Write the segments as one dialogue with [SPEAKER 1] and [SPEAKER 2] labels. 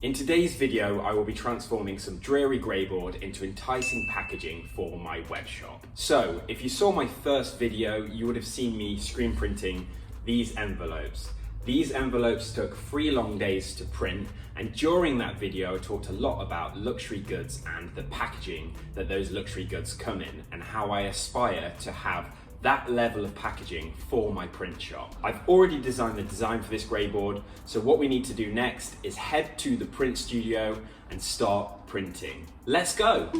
[SPEAKER 1] In today's video, I will be transforming some dreary greyboard into enticing packaging for my web shop. So, if you saw my first video, you would have seen me screen printing these envelopes. These envelopes took 3 long days to print, and during that video I talked a lot about luxury goods and the packaging that those luxury goods come in, and how I aspire to have that level of packaging for my print shop. I've already designed the design for this greyboard, so what we need to do next is head to the print studio and start printing. Let's go!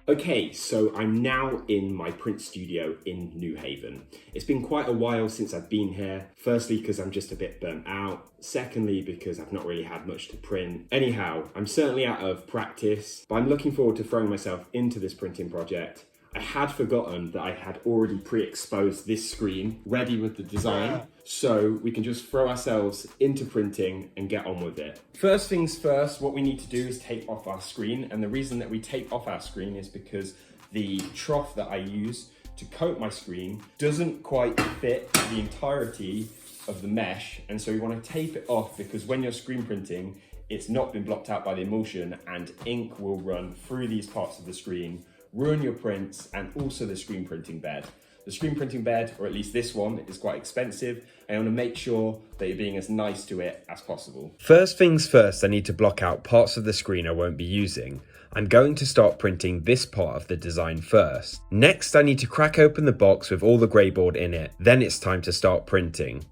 [SPEAKER 1] Okay, so I'm now in my print studio in New Haven. It's been quite a while since I've been here. Firstly, because I'm just a bit burnt out. Secondly, because I've not really had much to print. Anyhow, I'm certainly out of practice, but I'm looking forward to throwing myself into this printing project. I had forgotten that I had already pre-exposed this screen ready with the design, so we can just throw ourselves into printing and get on with it. First things first, what we need to do is tape off our screen, and the reason that we tape off our screen is because the trough that I use to coat my screen doesn't quite fit the entirety of the mesh, and so we want to tape it off because when you're screen printing, it's not been blocked out by the emulsion and ink will run through these parts of the screen, ruin your prints, and also the screen printing bed. The screen printing bed, or at least this one, is quite expensive. I want to make sure that you're being as nice to it as possible. First things first, I need to block out parts of the screen I won't be using. I'm going to start printing this part of the design first. Next, I need to crack open the box with all the greyboard in it. Then it's time to start printing.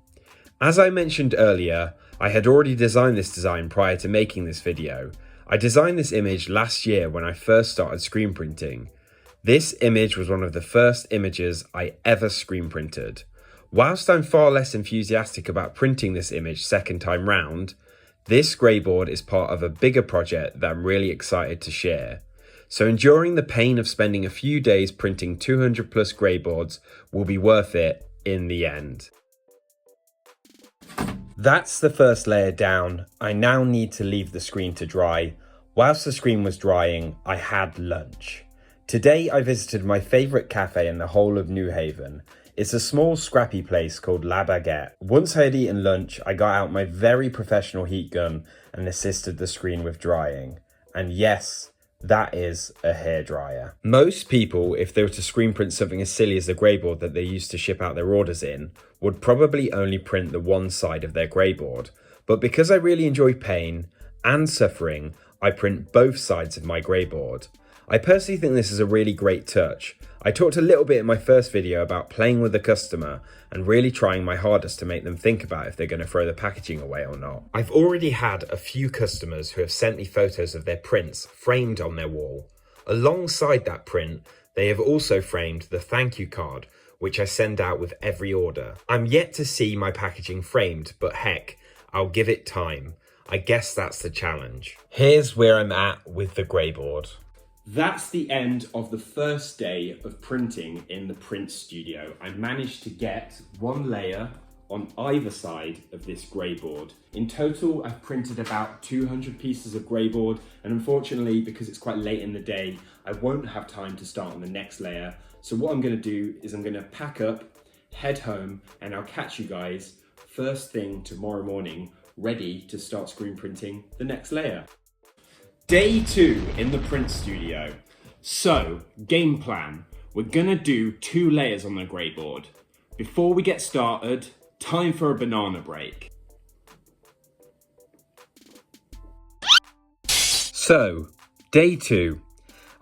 [SPEAKER 1] As I mentioned earlier, I had already designed this design prior to making this video. I designed this image last year when I first started screen printing. This image was one of the first images I ever screen printed. Whilst I'm far less enthusiastic about printing this image second time round, this greyboard is part of a bigger project that I'm really excited to share. So enduring the pain of spending a few days printing 200 plus greyboards will be worth it in the end. That's the first layer down. I now need to leave the screen to dry. Whilst the screen was drying, I had lunch. Today I visited my favourite cafe in the whole of New Haven. It's a small scrappy place called La Baguette. Once I had eaten lunch, I got out my very professional heat gun and assisted the screen with drying. And yes, that is a hairdryer. Most people, if they were to screen print something as silly as the greyboard that they used to ship out their orders in, would probably only print the one side of their greyboard. But because I really enjoy pain and suffering, I print both sides of my greyboard. I personally think this is a really great touch. I talked a little bit in my first video about playing with the customer and really trying my hardest to make them think about if they're going to throw the packaging away or not. I've already had a few customers who have sent me photos of their prints framed on their wall. Alongside that print, they have also framed the thank you card, which I send out with every order. I'm yet to see my packaging framed, but heck, I'll give it time. I guess that's the challenge. Here's where I'm at with the greyboard. That's the end of the first day of printing in the print studio. I managed to get 1 layer on either side of this greyboard. In total, I've printed about 200 pieces of greyboard, and unfortunately, because it's quite late in the day, I won't have time to start on the next layer. So what I'm gonna do is I'm gonna pack up, head home, and I'll catch you guys first thing tomorrow morning, ready to start screen printing the next layer. Day 2 in the print studio. So, game plan. We're gonna do 2 layers on the greyboard. Before we get started, time for a banana break. So, day 2.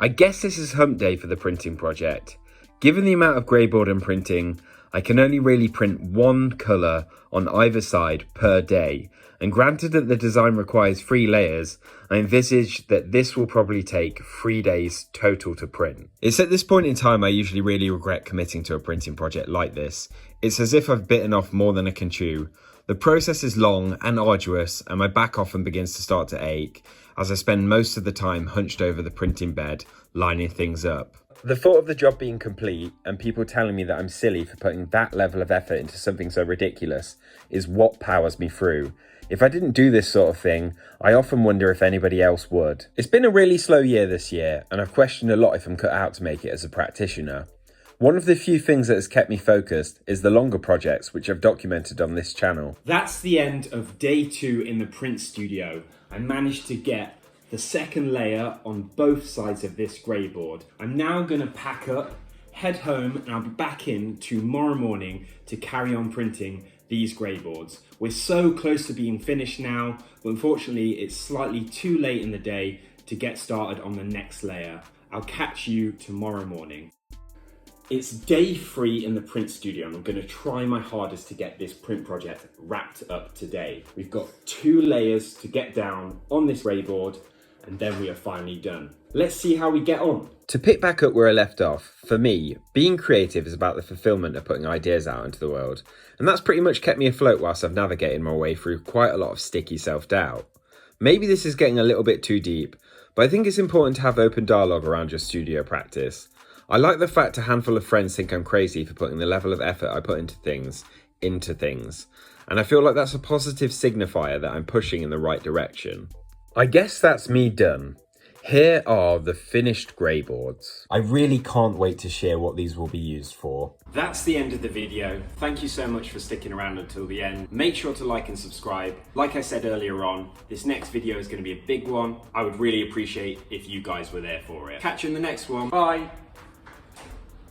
[SPEAKER 1] I guess this is hump day for the printing project. Given the amount of greyboard I'm printing, I can only really print 1 colour on either side per day. And granted that the design requires 3 layers, I envisage that this will probably take 3 days total to print. It's at this point in time I usually really regret committing to a printing project like this. It's as if I've bitten off more than I can chew. The process is long and arduous, and my back often begins to start to ache as I spend most of the time hunched over the printing bed, lining things up. The thought of the job being complete and people telling me that I'm silly for putting that level of effort into something so ridiculous is what powers me through. If I didn't do this sort of thing, I often wonder if anybody else would. It's been a really slow year this year, and I've questioned a lot if I'm cut out to make it as a practitioner. One of the few things that has kept me focused is the longer projects which I've documented on this channel. That's the end of day 2 in the print studio. I managed to get the second layer on both sides of this grey board. I'm now gonna pack up, head home, and I'll be back in tomorrow morning to carry on printing these grey boards. We're so close to being finished now, but unfortunately it's slightly too late in the day to get started on the next layer. I'll catch you tomorrow morning. It's day 3 in the print studio and I'm gonna try my hardest to get this print project wrapped up today. We've got 2 layers to get down on this grey board and then we are finally done. Let's see how we get on.
[SPEAKER 2] To pick back up where I left off, for me, being creative is about the fulfillment of putting ideas out into the world. And that's pretty much kept me afloat whilst I've navigated my way through quite a lot of sticky self-doubt. Maybe this is getting a little bit too deep, but I think it's important to have open dialogue around your studio practice. I like the fact a handful of friends think I'm crazy for putting the level of effort I put into things. And I feel like that's a positive signifier that I'm pushing in the right direction. I guess that's me done. Here are the finished grey boards. I really can't wait to share what these will be used for.
[SPEAKER 1] That's the end of the video. Thank you so much for sticking around until the end. Make sure to like and subscribe. Like I said earlier on, this next video is going to be a big one. I would really appreciate if you guys were there for it. Catch you in the next one. Bye.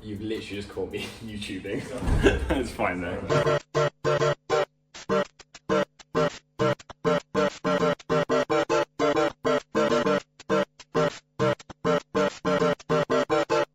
[SPEAKER 1] You've literally just caught me YouTubing. That's fine though.